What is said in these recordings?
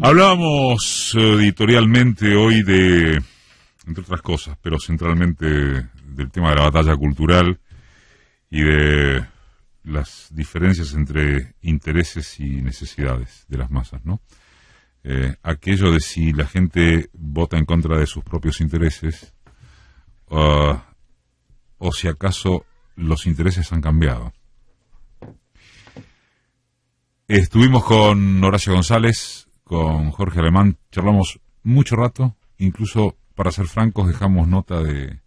Hablábamos editorialmente hoy de, entre otras cosas, pero centralmente del tema de la batalla cultural y de las diferencias entre intereses y necesidades de las masas, ¿no? Aquello de si la gente vota en contra de sus propios intereses o si acaso los intereses han cambiado. Estuvimos con Horacio González, con Jorge Alemán, charlamos mucho rato, incluso, para ser francos, dejamos nota de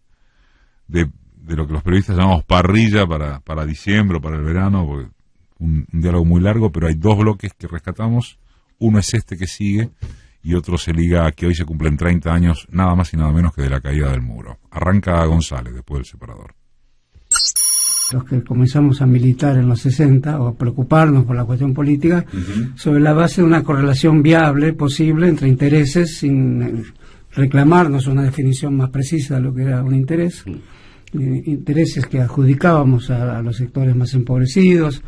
lo que los periodistas llamamos parrilla para diciembre o para el verano, porque un diálogo muy largo, pero hay dos bloques que rescatamos. Uno es este que sigue y otro se liga a que hoy se cumplen 30 años, nada más y nada menos que de la caída del muro. Arranca González después del separador. Los que comenzamos a militar en los 60 o a preocuparnos por la cuestión política, sobre la base de una correlación viable, posible, entre intereses, sin reclamarnos una definición más precisa de lo que era un interés, intereses que adjudicábamos a los sectores más empobrecidos,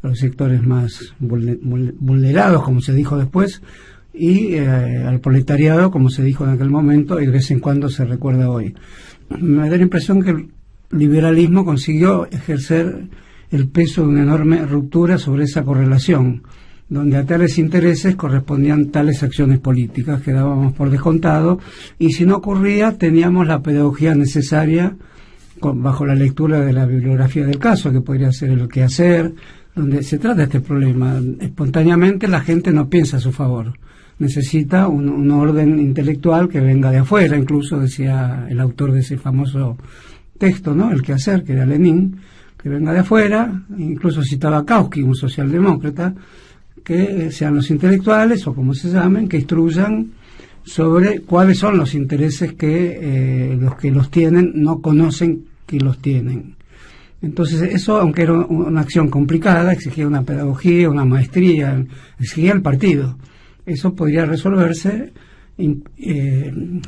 a los sectores más vulnerados, como se dijo después, y al proletariado, como se dijo en aquel momento, y de vez en cuando se recuerda hoy. Me da la impresión que el liberalismo consiguió ejercer el peso de una enorme ruptura sobre esa correlación, donde a tales intereses correspondían tales acciones políticas que dábamos por descontado, y si no ocurría teníamos la pedagogía necesaria bajo la lectura de la bibliografía del caso, que podría ser el quehacer, donde se trata este problema. Espontáneamente la gente no piensa a su favor, necesita un orden intelectual que venga de afuera, incluso decía el autor de ese famoso texto, ¿no? El quehacer, que era Lenin, que venga de afuera, incluso citaba a Kautsky, un socialdemócrata, que sean los intelectuales, o como se llamen, que instruyan sobre cuáles son los intereses que los que los tienen no conocen que los tienen. Entonces eso, aunque era una acción complicada, exigía una pedagogía, una maestría, exigía el partido. Eso podría resolverse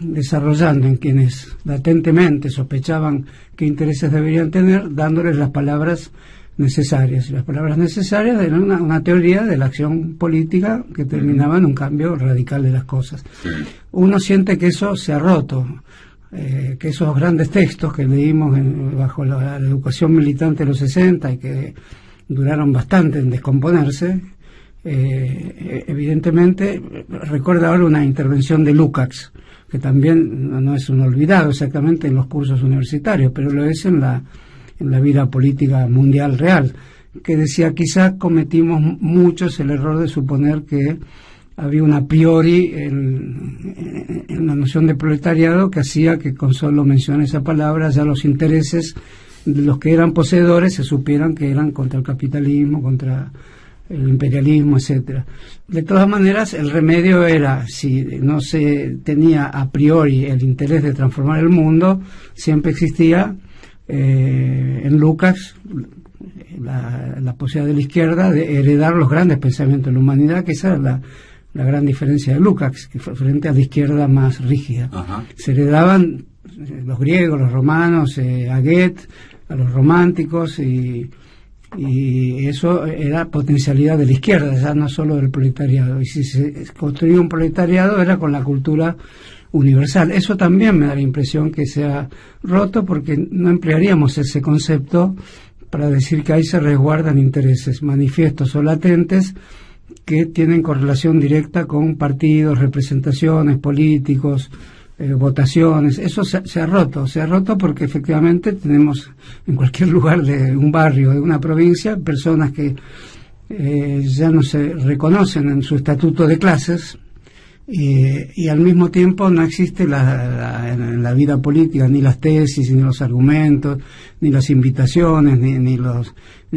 desarrollando en quienes latentemente sospechaban qué intereses deberían tener, dándoles las palabras necesarias. Y las palabras necesarias eran una teoría de la acción política que terminaba en un cambio radical de las cosas. Uno siente que eso se ha roto, que esos grandes textos que leímos bajo la educación militante de los 60 y que duraron bastante en descomponerse, evidentemente recuerda ahora una intervención de Lukács, que también no es un olvidado exactamente en los cursos universitarios, pero lo es en la vida política mundial real, que decía: quizá cometimos muchos el error de suponer que había un a priori en la noción de proletariado que hacía que con solo mencionar esa palabra ya los intereses de los que eran poseedores se supieran que eran contra el capitalismo, contra el imperialismo, etcétera. De todas maneras, el remedio era, si no se tenía a priori el interés de transformar el mundo, siempre existía en Lukács la posibilidad de la izquierda de heredar los grandes pensamientos de la humanidad, que esa era la gran diferencia de Lukács, que fue frente a la izquierda más rígida. Se heredaban los griegos, los romanos, a Goethe, a los románticos, y eso era potencialidad de la izquierda, ya no solo del proletariado. Y si se construía un proletariado era con la cultura universal. Eso también me da la impresión que se ha roto, porque no emplearíamos ese concepto para decir que ahí se resguardan intereses manifiestos o latentes que tienen correlación directa con partidos, representaciones, políticos, votaciones. Eso se ha roto porque efectivamente tenemos en cualquier lugar de un barrio, de una provincia, personas que ya no se reconocen en su estatuto de clases, y al mismo tiempo no existe en la vida política ni las tesis, ni los argumentos, ni las invitaciones, ni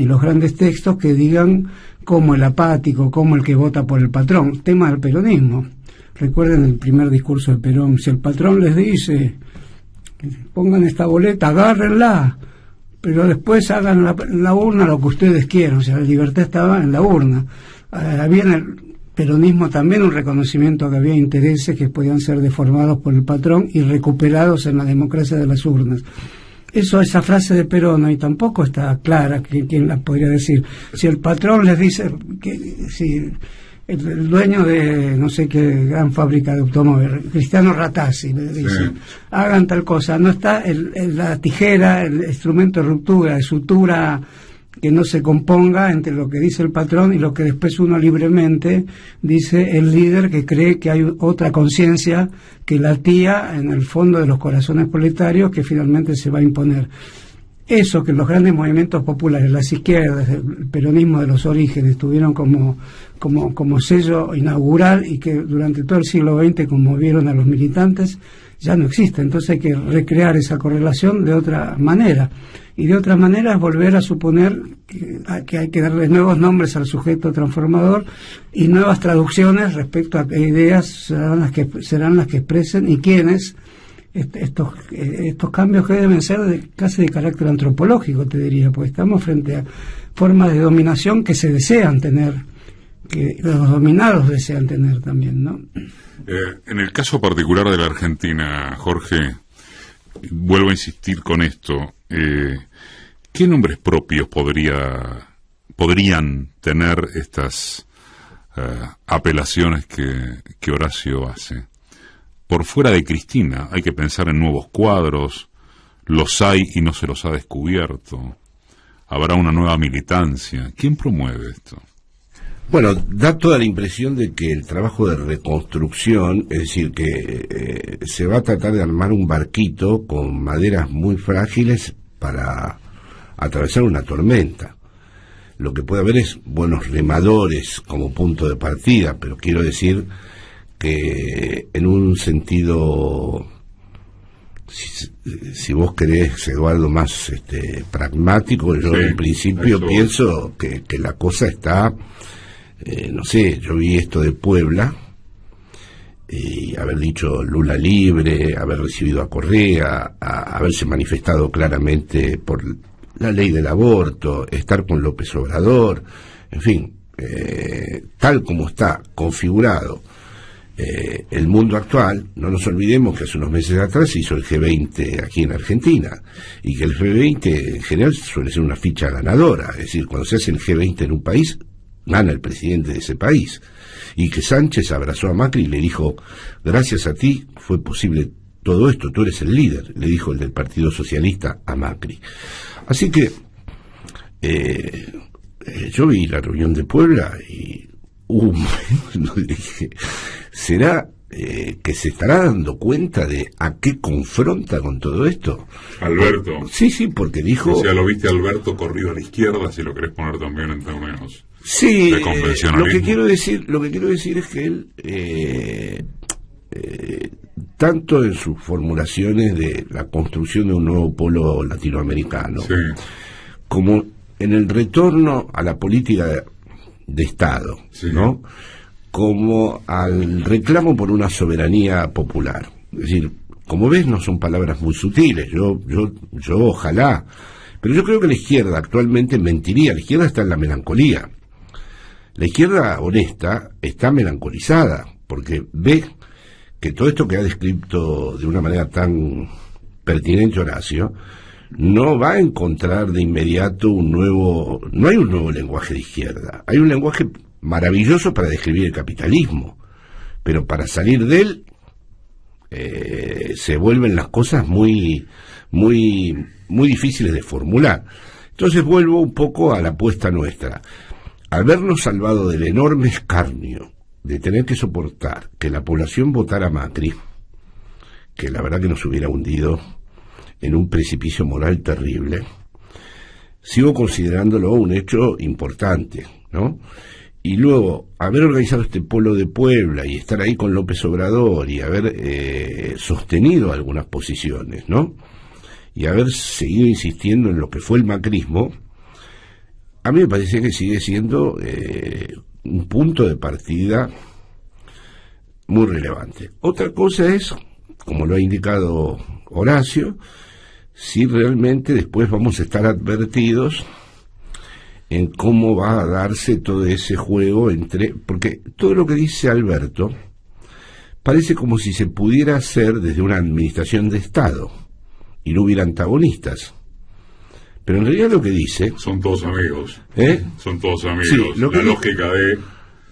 los grandes textos que digan cómo el apático, cómo el que vota por el patrón. Tema del peronismo. Recuerden el primer discurso de Perón: si el patrón les dice pongan esta boleta, agárrenla, pero después hagan en la urna lo que ustedes quieran. O sea, la libertad estaba en la urna. Había en el peronismo también un reconocimiento que había intereses que podían ser deformados por el patrón y recuperados en la democracia de las urnas. Esa frase de Perón hoy tampoco está clara, quién la podría decir. Si el patrón les dice que si el dueño de no sé qué gran fábrica de automóviles, Cristiano Ratazzi, le dice, hagan tal cosa, no está la tijera, el instrumento de ruptura, de sutura, que no se componga entre lo que dice el patrón y lo que después uno libremente dice el líder, que cree que hay otra conciencia que latía en el fondo de los corazones proletarios, que finalmente se va a imponer. Eso que los grandes movimientos populares, las izquierdas, el peronismo de los orígenes, tuvieron como sello inaugural y que durante todo el siglo XX conmovieron a los militantes, ya no existe. Entonces hay que recrear esa correlación de otra manera. Y de otra manera es volver a suponer que hay que darle nuevos nombres al sujeto transformador y nuevas traducciones respecto a qué ideas serán las que expresen y quiénes estos cambios, que deben ser casi de carácter antropológico, te diría, porque estamos frente a formas de dominación que se desean tener, que los dominados desean tener también, ¿no? En el caso particular de la Argentina, Jorge, vuelvo a insistir con esto, ¿qué nombres propios podrían tener estas apelaciones que Horacio hace? Por fuera de Cristina, hay que pensar en nuevos cuadros, los hay y no se los ha descubierto. Habrá una nueva militancia. ¿Quién promueve esto? Bueno, da toda la impresión de que el trabajo de reconstrucción, es decir, que se va a tratar de armar un barquito con maderas muy frágiles para atravesar una tormenta. Lo que puede haber es buenos remadores como punto de partida, pero quiero decir que en un sentido, si vos querés, Eduardo, más pragmático, yo en principio pienso que la cosa está, no sé, yo vi esto de Puebla y haber dicho Lula libre, haber recibido a Correa, haberse manifestado claramente por la ley del aborto, estar con López Obrador, en fin, tal como está configurado el mundo actual. No nos olvidemos que hace unos meses atrás se hizo el G20 aquí en Argentina, y que el G20 en general suele ser una ficha ganadora, es decir, cuando se hace el G20 en un país, gana el presidente de ese país, y que Sánchez abrazó a Macri y le dijo, gracias a ti fue posible todo esto, tú eres el líder, le dijo el del Partido Socialista a Macri. Así que yo vi la reunión de Puebla y dije, ¿será que se estará dando cuenta de a qué confronta con todo esto? Alberto. Sí, porque dijo... O sea, lo viste Alberto corrido a la izquierda, si lo querés poner también en términos de convencionalismo. Lo que quiero decir es que él, tanto en sus formulaciones de la construcción de un nuevo polo latinoamericano, como en el retorno a la política de Estado, ¿no?, como al reclamo por una soberanía popular. Es decir, como ves, no son palabras muy sutiles, yo ojalá, pero yo creo que la izquierda actualmente mentiría, la izquierda está en la melancolía. La izquierda honesta está melancolizada, porque ve que todo esto que ha descrito de una manera tan pertinente Horacio, no va a encontrar de inmediato no hay un nuevo lenguaje de izquierda, hay un lenguaje maravilloso para describir el capitalismo, pero para salir de él se vuelven las cosas muy, muy, muy difíciles de formular. Entonces vuelvo un poco a la apuesta nuestra. Al vernos salvado del enorme escarnio de tener que soportar que la población votara a Macri, que la verdad que nos hubiera hundido en un precipicio moral terrible, sigo considerándolo un hecho importante, ¿no? Y luego, haber organizado este polo de Puebla y estar ahí con López Obrador y haber sostenido algunas posiciones, ¿no?, y haber seguido insistiendo en lo que fue el macrismo, a mí me parece que sigue siendo un punto de partida muy relevante. Otra cosa es, como lo ha indicado Horacio, si realmente después vamos a estar advertidos en cómo va a darse todo ese juego porque todo lo que dice Alberto parece como si se pudiera hacer desde una administración de Estado y no hubiera antagonistas, pero en realidad lo que dice... Son todos amigos. ¿Eh? Son todos amigos. Sí, la lógica de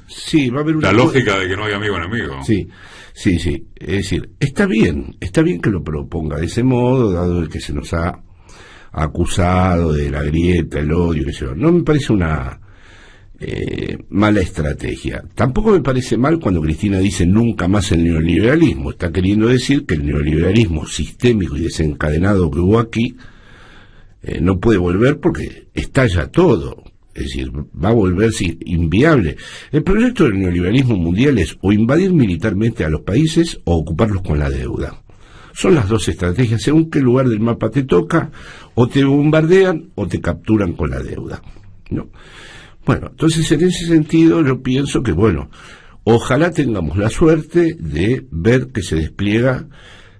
Sí, va a haber una... La lógica de que no hay amigo enemigo. Sí, sí, sí. Es decir, está bien que lo proponga de ese modo, dado el que se nos ha acusado de la grieta, el odio, qué sé yo. No me parece una mala estrategia. Tampoco me parece mal cuando Cristina dice nunca más el neoliberalismo. Está queriendo decir que el neoliberalismo sistémico y desencadenado que hubo aquí no puede volver porque estalla todo. Es decir, va a volverse inviable. El proyecto del neoliberalismo mundial es o invadir militarmente a los países o ocuparlos con la deuda. Son las dos estrategias, según qué lugar del mapa te toca, o te bombardean o te capturan con la deuda, ¿no? Bueno, entonces en ese sentido yo pienso que, bueno, ojalá tengamos la suerte de ver que se despliega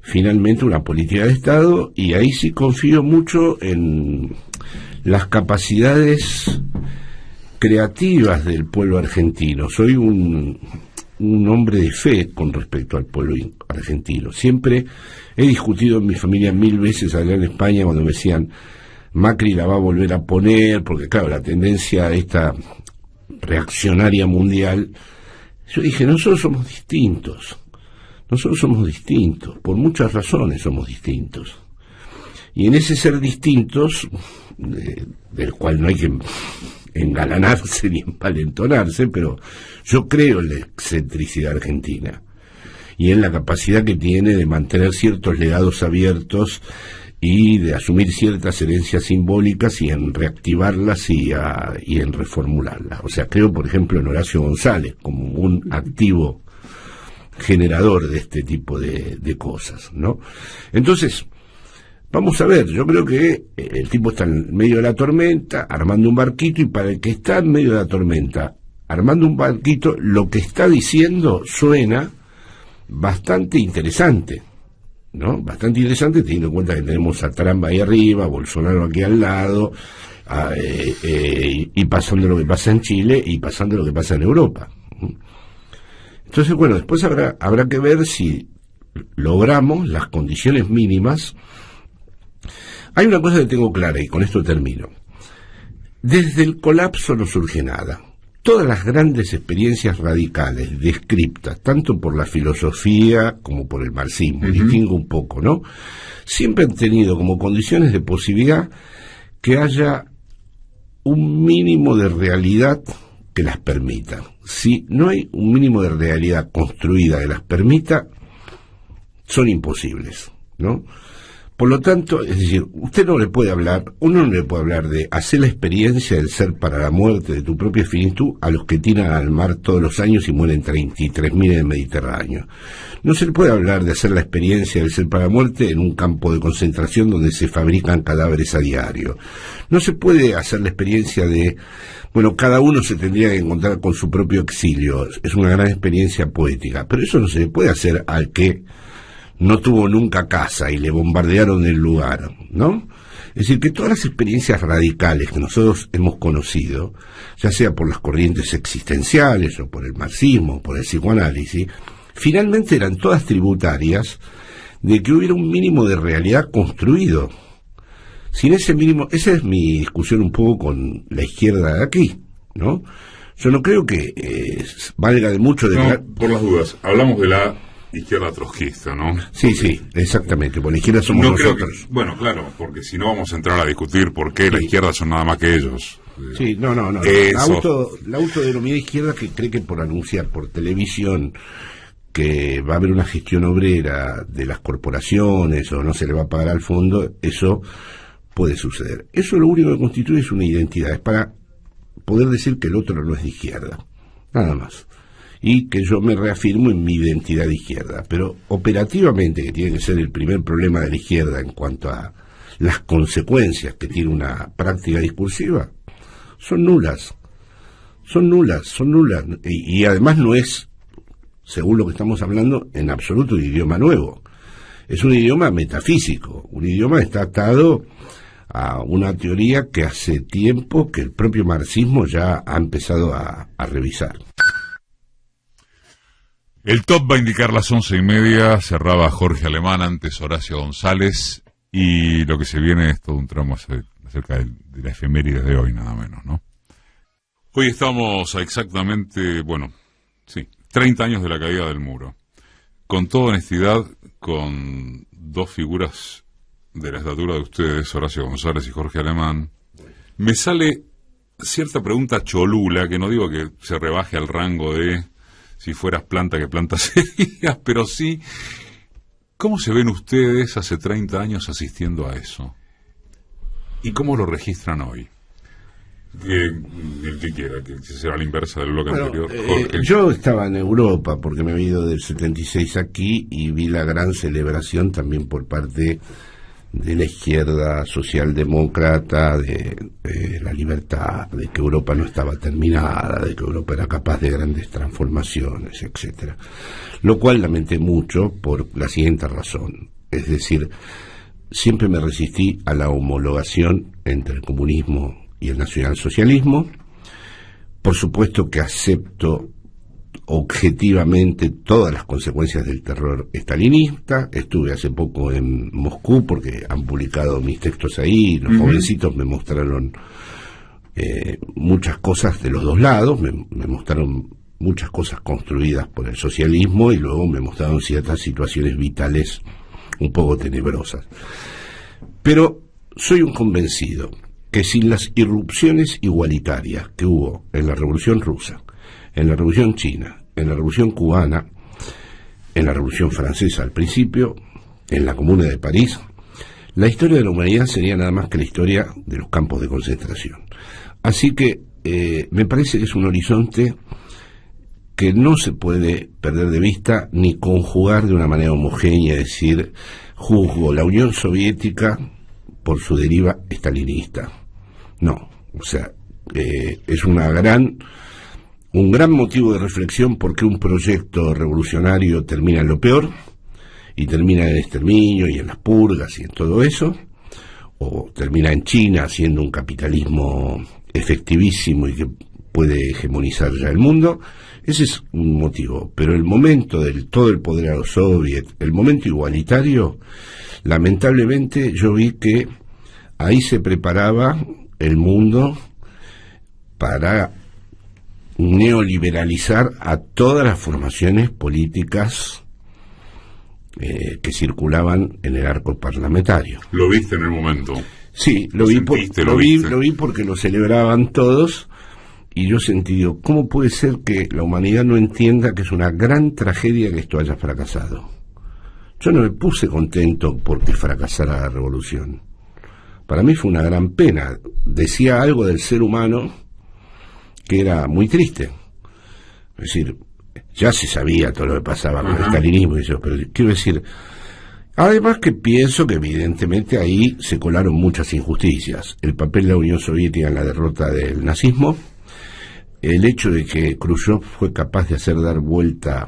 finalmente una política de Estado, y ahí sí confío mucho en las capacidades creativas del pueblo argentino. Soy un hombre de fe con respecto al pueblo argentino. Siempre he discutido en mi familia 1000 veces allá en España cuando me decían Macri la va a volver a poner, porque claro, la tendencia esta reaccionaria mundial. Yo dije, nosotros somos distintos, por muchas razones somos distintos. Y en ese ser distintos, del cual no hay que engalanarse ni empalentonarse, pero yo creo en la excentricidad argentina y en la capacidad que tiene de mantener ciertos legados abiertos y de asumir ciertas herencias simbólicas y en reactivarlas y en reformularlas. O sea, creo, por ejemplo, en Horacio González como un activo generador de este tipo de cosas, ¿no? Entonces, vamos a ver, yo creo que el tipo está en medio de la tormenta, armando un barquito, y para el que está en medio de la tormenta, armando un barquito, lo que está diciendo suena bastante interesante, ¿no? Bastante interesante, teniendo en cuenta que tenemos a Trump ahí arriba, Bolsonaro aquí al lado, y pasando lo que pasa en Chile y pasando lo que pasa en Europa. Entonces, bueno, después habrá que ver si logramos las condiciones mínimas. Hay una cosa que tengo clara, y con esto termino. Desde el colapso no surge nada. Todas las grandes experiencias radicales descriptas, tanto por la filosofía como por el marxismo, distingo un poco, ¿no? Siempre han tenido como condiciones de posibilidad que haya un mínimo de realidad que las permita. Si no hay un mínimo de realidad construida que las permita, son imposibles, ¿no? Por lo tanto, es decir, uno no le puede hablar de hacer la experiencia del ser para la muerte de tu propia finitud a los que tiran al mar todos los años y mueren 33.000 en el Mediterráneo. No se le puede hablar de hacer la experiencia del ser para la muerte en un campo de concentración donde se fabrican cadáveres a diario. No se puede hacer la experiencia de, bueno, cada uno se tendría que encontrar con su propio exilio. Es una gran experiencia poética, pero eso no se le puede hacer al que no tuvo nunca casa y le bombardearon el lugar, ¿no? Es decir, que todas las experiencias radicales que nosotros hemos conocido, ya sea por las corrientes existenciales o por el marxismo, por el psicoanálisis, finalmente eran todas tributarias de que hubiera un mínimo de realidad construido. Sin ese mínimo, esa es mi discusión un poco con la izquierda de aquí, ¿no? Yo no creo que valga de mucho de... No, por las dudas, hablamos de la izquierda trotskista, ¿no? Sí, porque, sí, exactamente, por la izquierda somos nosotros. Bueno, claro, porque si no vamos a entrar a discutir por qué la izquierda son nada más que ellos. Sí, no. La autodenominada izquierda que cree que por anunciar por televisión que va a haber una gestión obrera de las corporaciones o no se le va a pagar al fondo, eso puede suceder. Eso lo único que constituye es una identidad, es para poder decir que el otro no es de izquierda, nada más. Y que yo me reafirmo en mi identidad de izquierda, pero operativamente, que tiene que ser el primer problema de la izquierda en cuanto a las consecuencias que tiene una práctica discursiva, son nulas, y además no es, según lo que estamos hablando, en absoluto un idioma nuevo, es un idioma metafísico, un idioma que está atado a una teoría que hace tiempo que el propio marxismo ya ha empezado a revisar. El top va a indicar las 11:30, cerraba Jorge Alemán, antes Horacio González, y lo que se viene es todo un tramo acerca de la efemérides de hoy, nada menos, ¿no? Hoy estamos a exactamente, 30 años de la caída del muro. Con toda honestidad, con dos figuras de la estatura de ustedes, Horacio González y Jorge Alemán, me sale cierta pregunta cholula, que no digo que se rebaje al rango de si fueras planta, ¿qué planta serías? Pero sí, ¿cómo se ven ustedes hace 30 años asistiendo a eso? ¿Y cómo lo registran hoy? El que quiera, que será la inversa del bloque anterior. Yo estaba en Europa porque me he ido del 76 aquí y vi la gran celebración también por parte de la izquierda socialdemócrata de la libertad, de que Europa no estaba terminada, de que Europa era capaz de grandes transformaciones, etcétera. Lo cual lamenté mucho por la siguiente razón, es decir, siempre me resistí a la homologación entre el comunismo y el nacionalsocialismo. Por supuesto que acepto objetivamente todas las consecuencias del terror estalinista. Estuve hace poco en Moscú porque han publicado mis textos ahí. Los jovencitos me mostraron muchas cosas de los dos lados, me mostraron muchas cosas construidas por el socialismo y luego me mostraron ciertas situaciones vitales un poco tenebrosas. Pero soy un convencido que sin las irrupciones igualitarias que hubo en la Revolución Rusa, en la Revolución China, en la Revolución Cubana, en la Revolución Francesa al principio, en la Comuna de París, la historia de la humanidad sería nada más que la historia de los campos de concentración. Así que me parece que es un horizonte que no se puede perder de vista ni conjugar de una manera homogénea, es decir, juzgo la Unión Soviética por su deriva estalinista. No, o sea, es un gran motivo de reflexión porque un proyecto revolucionario termina en lo peor y termina en el exterminio y en las purgas y en todo eso, o termina en China siendo un capitalismo efectivísimo y que puede hegemonizar ya el mundo. Ese es un motivo, pero el momento del todo el poder a los soviets, el momento igualitario, lamentablemente yo vi que ahí se preparaba el mundo para neoliberalizar a todas las formaciones políticas que circulaban en el arco parlamentario. ¿Lo viste en el momento? Sí, lo vi porque lo celebraban todos y yo sentí, digo, ¿cómo puede ser que la humanidad no entienda que es una gran tragedia que esto haya fracasado? Yo no me puse contento porque fracasara la revolución. Para mí fue una gran pena. Decía algo del ser humano que era muy triste. Es decir, ya se sabía todo lo que pasaba con el estalinismo y eso, pero quiero decir, además que pienso que evidentemente ahí se colaron muchas injusticias. El papel de la Unión Soviética en la derrota del nazismo, el hecho de que Khrushchev fue capaz de hacer dar vuelta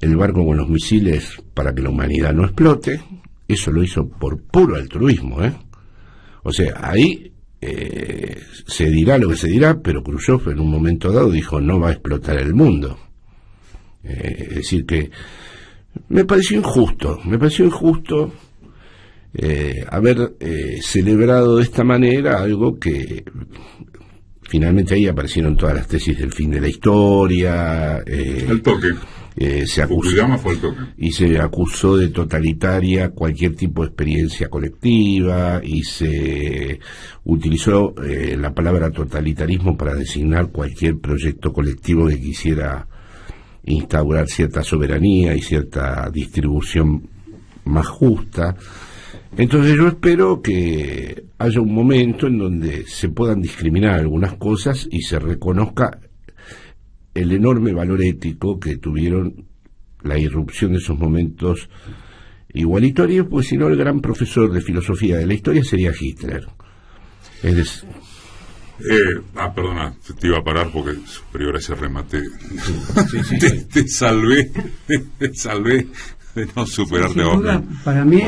el barco con los misiles para que la humanidad no explote, eso lo hizo por puro altruismo, O sea, ahí se dirá lo que se dirá, pero Khrushchev en un momento dado dijo no va a explotar el mundo. Es decir que me pareció injusto haber celebrado de esta manera algo que finalmente ahí aparecieron todas las tesis del fin de la historia. El toque. Se acusó de totalitaria cualquier tipo de experiencia colectiva y se utilizó la palabra totalitarismo para designar cualquier proyecto colectivo que quisiera instaurar cierta soberanía y cierta distribución más justa. Entonces yo espero que haya un momento en donde se puedan discriminar algunas cosas y se reconozca el enorme valor ético que tuvieron la irrupción de esos momentos igualitarios, pues si no el gran profesor de filosofía de la historia sería Hitler. Perdona, te iba a parar porque superior a ese remate. Sí. Te salvé de no superarte ahora. Para mí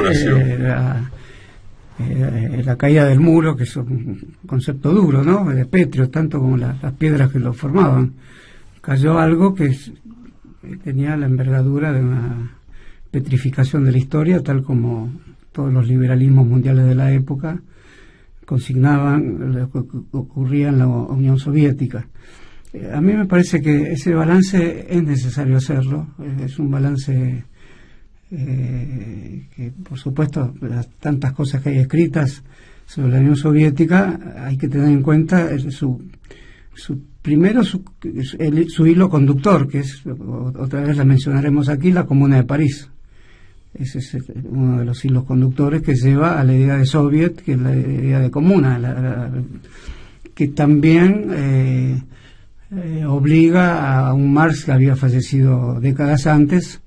la caída del muro, que es un concepto duro, ¿no? De Petrio, tanto como las piedras que lo formaban. Cayó algo que tenía la envergadura de una petrificación de la historia, tal como todos los liberalismos mundiales de la época, consignaban lo que ocurría en la Unión Soviética. A mí me parece que ese balance es necesario hacerlo, es un balance que, por supuesto, las tantas cosas que hay escritas sobre la Unión Soviética, hay que tener en cuenta su hilo conductor, que es, otra vez la mencionaremos aquí, la Comuna de París. Ese es uno de los hilos conductores que lleva a la idea de soviet, que es la idea de comuna, que también obliga a un Marx que había fallecido décadas antes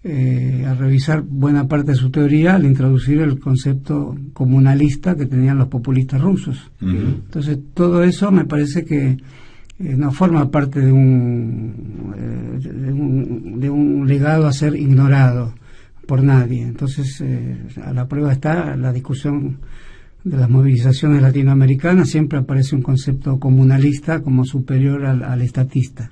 a revisar buena parte de su teoría al introducir el concepto comunalista que tenían los populistas rusos. Entonces todo eso me parece que no forma parte de un legado a ser ignorado por nadie. Entonces a la prueba está la discusión de las movilizaciones latinoamericanas. Siempre aparece un concepto comunalista como superior al estatista,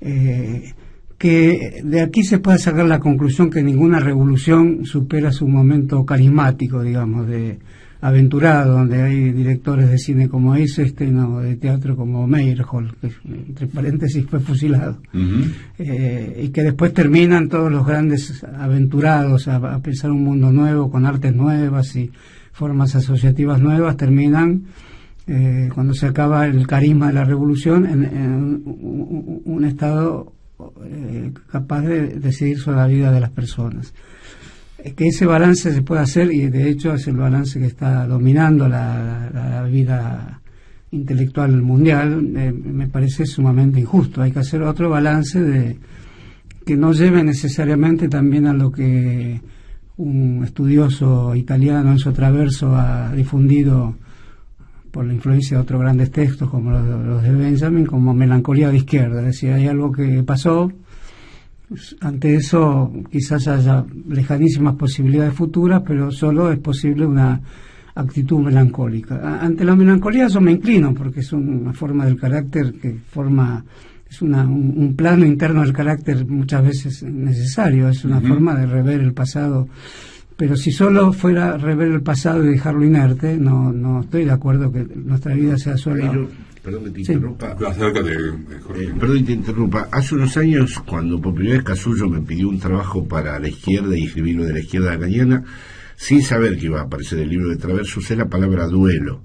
que de aquí se puede sacar la conclusión que ninguna revolución supera su momento carismático, digamos, de aventurado, donde hay directores de cine como Eisenstein o de teatro como Meyerhold, que entre paréntesis fue fusilado, y que después terminan todos los grandes aventurados a pensar un mundo nuevo, con artes nuevas y formas asociativas nuevas, terminan cuando se acaba el carisma de la revolución en un estado capaz de decidir sobre la vida de las personas. Que ese balance se puede hacer, y de hecho es el balance que está dominando la vida intelectual mundial, me parece sumamente injusto. Hay que hacer otro balance que no lleve necesariamente también a lo que un estudioso italiano, Enzo Traverso, ha difundido por la influencia de otros grandes textos como los de Benjamin, como melancolía de izquierda. Es decir, hay algo que pasó. Ante eso quizás haya lejanísimas posibilidades futuras, pero solo es posible una actitud melancólica. Ante la melancolía yo me inclino, porque es una forma del carácter es un plano interno del carácter muchas veces necesario, es una forma de rever el pasado. Pero si solo fuera rever el pasado y dejarlo inerte, no estoy de acuerdo que nuestra vida sea solo... Perdón que te interrumpa. Perdón que te interrumpa. Hace unos años, cuando por primera vez Casullo me pidió un trabajo para la izquierda y escribirlo de la izquierda lacaniana, sin saber que iba a aparecer el libro de Traverso, usé la palabra duelo.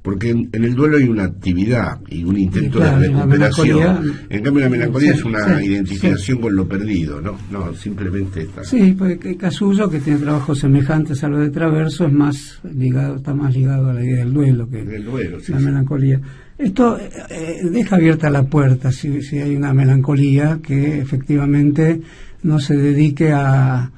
Porque en el duelo hay una actividad y un intento de recuperación. En cambio, la melancolía es una identificación con lo perdido, ¿no? No, simplemente está. Sí, porque Casullo, que tiene trabajos semejantes a los de Traverso, está más ligado a la idea del duelo que la melancolía. Esto deja abierta la puerta, si hay una melancolía, que efectivamente no se dedique a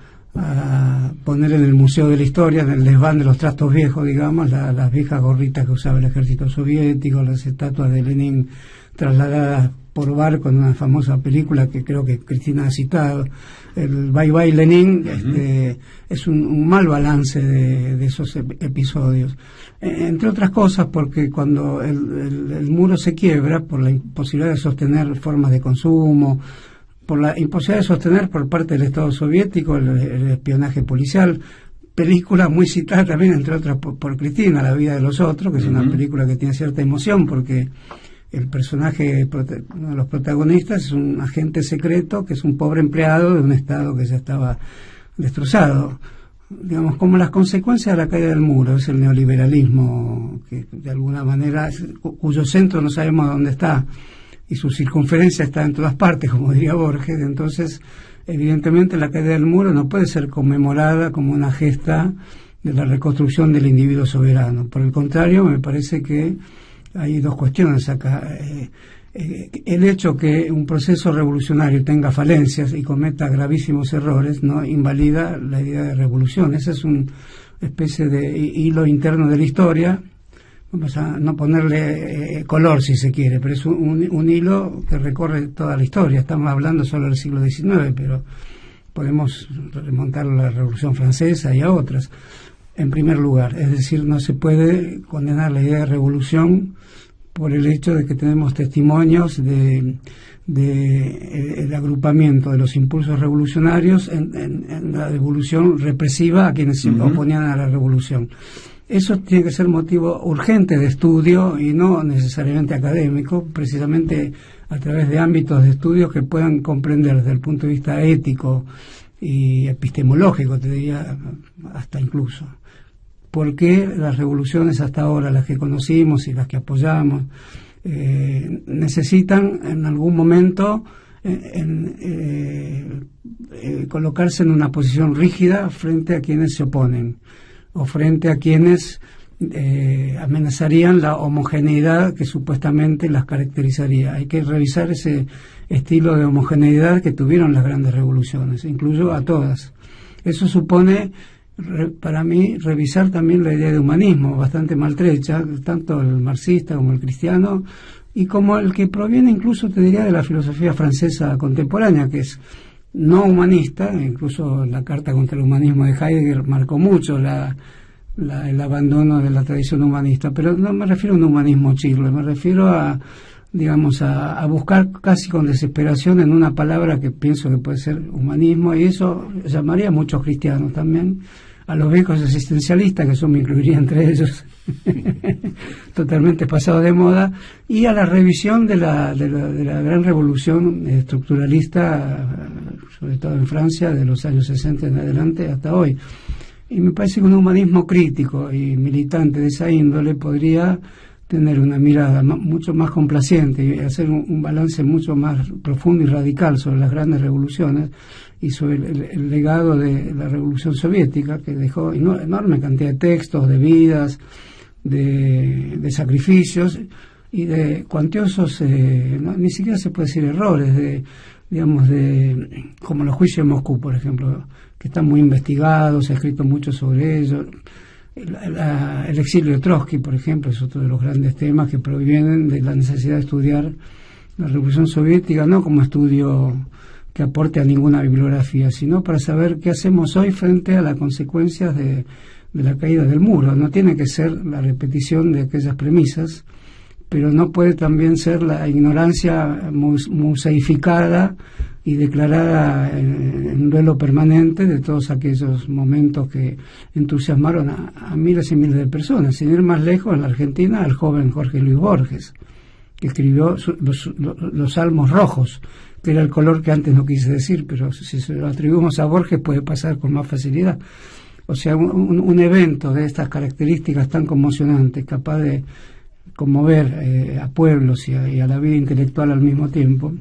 poner en el Museo de la Historia, en el desván de los trastos viejos, digamos, las viejas gorritas que usaba el ejército soviético, las estatuas de Lenin trasladadas por barco en una famosa película que creo que Cristina ha citado, el Bye Bye Lenin. Es un mal balance de esos episodios, entre otras cosas porque cuando el muro se quiebra por la imposibilidad de sostener formas de consumo, por la imposibilidad de sostener por parte del Estado soviético el espionaje policial, película muy citada también, entre otras, por Cristina, La vida de los otros, que es una película que tiene cierta emoción porque el personaje, uno de los protagonistas, es un agente secreto que es un pobre empleado de un Estado que ya estaba destrozado. Digamos, como las consecuencias de la caída del muro, es el neoliberalismo, que de alguna manera, cuyo centro no sabemos dónde está, y su circunferencia está en todas partes, como diría Borges. Entonces, evidentemente la caída del muro no puede ser conmemorada como una gesta de la reconstrucción del individuo soberano. Por el contrario, me parece que hay dos cuestiones acá. El hecho que un proceso revolucionario tenga falencias y cometa gravísimos errores no invalida la idea de revolución. Ese es una especie de hilo interno de la historia. Vamos a no ponerle color si se quiere, pero es un hilo que recorre toda la historia. Estamos hablando solo del siglo XIX, pero podemos remontar a la Revolución Francesa y a otras. En primer lugar, es decir, no se puede condenar la idea de revolución por el hecho de que tenemos testimonios de el agrupamiento de los impulsos revolucionarios en la revolución represiva a quienes se oponían a la revolución. eso tiene que ser motivo urgente de estudio y no necesariamente académico, precisamente a través de ámbitos de estudios que puedan comprender desde el punto de vista ético y epistemológico, te diría, hasta incluso. ¿Por qué las revoluciones hasta ahora, las que conocimos y las que apoyamos, necesitan en algún momento colocarse en una posición rígida frente a quienes se oponen o frente a quienes amenazarían la homogeneidad que supuestamente las caracterizaría? Hay que revisar ese estilo de homogeneidad que tuvieron las grandes revoluciones, incluyo a todas. Eso supone, para mí, revisar también la idea de humanismo, bastante maltrecha, tanto el marxista como el cristiano, y como el que proviene incluso, te diría, de la filosofía francesa contemporánea, que es no humanista. Incluso la Carta contra el Humanismo de Heidegger marcó mucho el abandono de la tradición humanista, pero no me refiero a un humanismo chirlo, me refiero a, digamos, a buscar casi con desesperación en una palabra que pienso que puede ser humanismo, y eso llamaría a muchos cristianos también, a los viejos existencialistas, que eso me incluiría entre ellos, totalmente pasado de moda, y a la revisión de la gran revolución estructuralista, sobre todo en Francia, de los años 60 en adelante hasta hoy. Y me parece que un humanismo crítico y militante de esa índole podría tener una mirada mucho más complaciente y hacer un balance mucho más profundo y radical sobre las grandes revoluciones y sobre el legado de la Revolución Soviética, que dejó enorme cantidad de textos, de vidas, de sacrificios y de cuantiosos, ni siquiera se puede decir errores, como los juicios de Moscú, por ejemplo, que están muy investigados, se ha escrito mucho sobre ello. El exilio de Trotsky, por ejemplo, es otro de los grandes temas que provienen de la necesidad de estudiar la Revolución Soviética, no como estudio que aporte a ninguna bibliografía, sino para saber qué hacemos hoy frente a las consecuencias de la caída del muro. No tiene que ser la repetición de aquellas premisas, pero no puede también ser la ignorancia museificada y declarada en duelo permanente de todos aquellos momentos que entusiasmaron a miles y miles de personas. Sin ir más lejos, en la Argentina, el joven Jorge Luis Borges, que escribió los Salmos Rojos, que era el color que antes no quise decir, pero si se lo atribuimos a Borges puede pasar con más facilidad. O sea, un evento de estas características tan conmocionantes, capaz de conmover a pueblos y a la vida intelectual al mismo tiempo.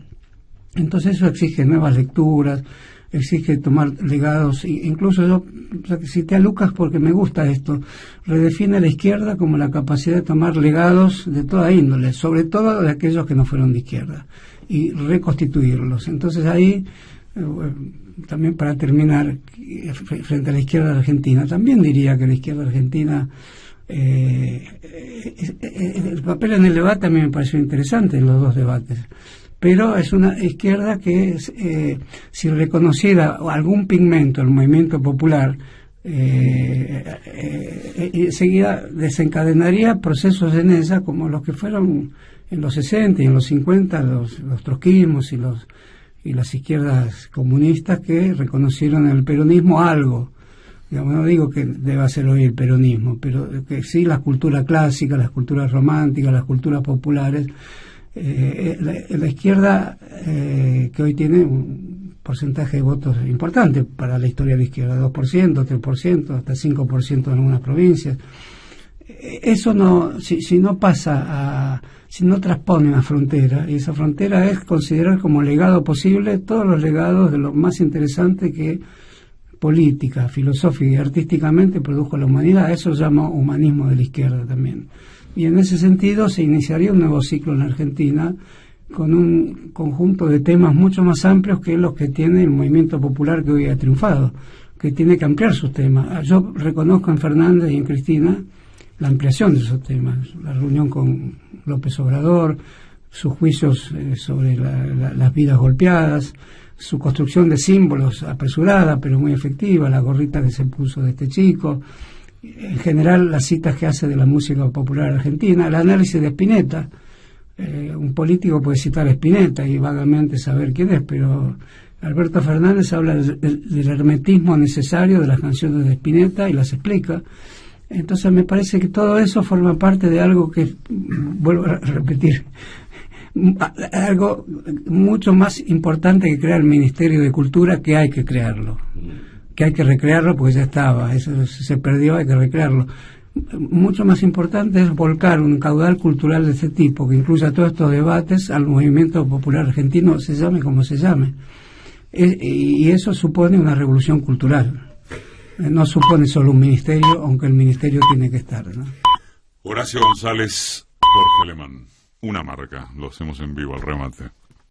Entonces eso exige nuevas lecturas, exige tomar legados. Incluso yo cité a Lucas porque me gusta esto, redefine a la izquierda como la capacidad de tomar legados de toda índole, sobre todo de aquellos que no fueron de izquierda, y reconstituirlos. Entonces ahí, también para terminar, frente a la izquierda argentina, también diría que la izquierda argentina, el papel en el debate a mí me pareció interesante en los dos debates, pero es una izquierda que si reconociera algún pigmento del movimiento popular, enseguida desencadenaría procesos en ella como los que fueron en los 60 y en los 50 los trotskismos y las izquierdas comunistas, que reconocieron en el peronismo algo. Digamos, no digo que deba ser hoy el peronismo, pero que sí la cultura clásica, las culturas románticas, las culturas populares. La izquierda, que hoy tiene un porcentaje de votos importante para la historia de la izquierda, 2%, 3%, hasta 5% en algunas provincias. Eso no, si no pasa si no transpone una frontera, y esa frontera es considerar como legado posible todos los legados de lo más interesante que política, filosófica y artísticamente produjo la humanidad. Eso llamo humanismo de la izquierda también. Y en ese sentido se iniciaría un nuevo ciclo en la Argentina con un conjunto de temas mucho más amplios que los que tiene el movimiento popular que hoy ha triunfado, que tiene que ampliar sus temas. Yo reconozco en Fernández y en Cristina la ampliación de esos temas, la reunión con López Obrador, sus juicios sobre las vidas golpeadas, su construcción de símbolos apresurada pero muy efectiva, la gorrita que se puso de este chico, en general las citas que hace de la música popular argentina, el análisis de Spinetta. Un político puede citar a Spinetta y vagamente saber quién es, pero Alberto Fernández habla del hermetismo necesario de las canciones de Spinetta y las explica. Entonces me parece que todo eso forma parte de algo que, vuelvo a repetir, algo mucho más importante que crear el Ministerio de Cultura, que hay que crearlo, que hay que recrearlo porque ya estaba, eso se perdió, hay que recrearlo. Mucho más importante es volcar un caudal cultural de este tipo, que incluya todos estos debates al movimiento popular argentino, se llame como se llame. Y eso supone una revolución cultural. No supone solo un ministerio, aunque el ministerio tiene que estar, ¿no? Horacio González, Jorge Alemán. Una marca. Lo hacemos en vivo al remate.